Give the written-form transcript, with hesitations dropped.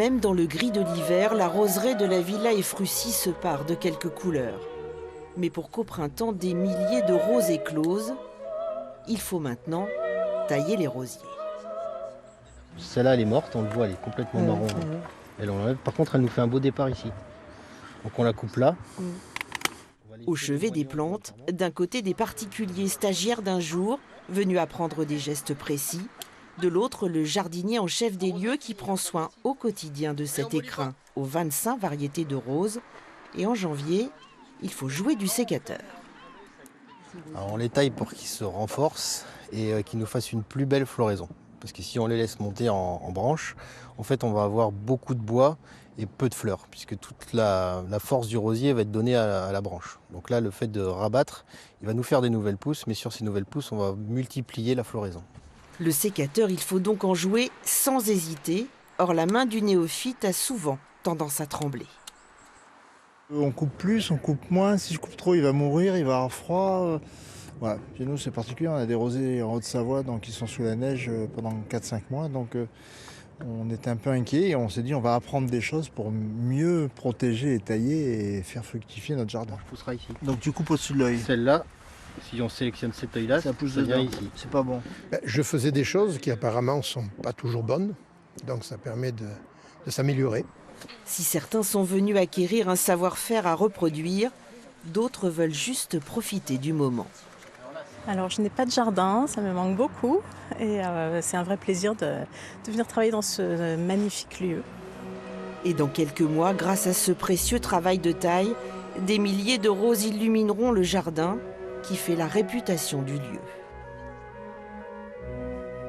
Même dans le gris de l'hiver, la roseraie de la Villa Efrussi se pare de quelques couleurs. Mais pour qu'au printemps, des milliers de roses éclosent, il faut maintenant tailler les rosiers. Celle-là, elle est morte, on le voit, elle est complètement marron. Elle enlève. Par contre, elle nous fait un beau départ ici. Donc on la coupe là. Au chevet des plantes, d'un côté des particuliers stagiaires d'un jour, venus apprendre des gestes précis, de l'autre le jardinier en chef des lieux qui prend soin au quotidien de cet écrin aux 25 variétés de roses. Et en janvier, il faut jouer du sécateur. Alors on les taille pour qu'ils se renforcent et qu'ils nous fassent une plus belle floraison. Parce que si on les laisse monter en branches, en fait on va avoir beaucoup de bois et peu de fleurs, puisque toute la force du rosier va être donnée à la branche. Donc là, le fait de rabattre, il va nous faire des nouvelles pousses, mais sur ces nouvelles pousses, on va multiplier la floraison. Le sécateur, il faut donc en jouer sans hésiter. Or, la main du néophyte a souvent tendance à trembler. On coupe plus, on coupe moins. Si je coupe trop, il va mourir, il va avoir froid. Voilà. Chez nous, c'est particulier. On a des rosiers en Haute-Savoie donc ils sont sous la neige pendant 4-5 mois. Donc on était un peu inquiets et on s'est dit on va apprendre des choses pour mieux protéger et tailler et faire fructifier notre jardin. Je pousserai ici. Donc tu coupes au-dessus de l'œil. Celle-là, si on sélectionne cette œil-là, Ça pousse ça vient dedans. ici. C'est pas bon. Je faisais des choses qui apparemment ne sont pas toujours bonnes, donc ça permet de s'améliorer. Si certains sont venus acquérir un savoir-faire à reproduire, d'autres veulent juste profiter du moment. Alors je n'ai pas de jardin, ça me manque beaucoup et c'est un vrai plaisir de venir travailler dans ce magnifique lieu. Et dans quelques mois, grâce à ce précieux travail de taille, des milliers de roses illumineront le jardin qui fait la réputation du lieu.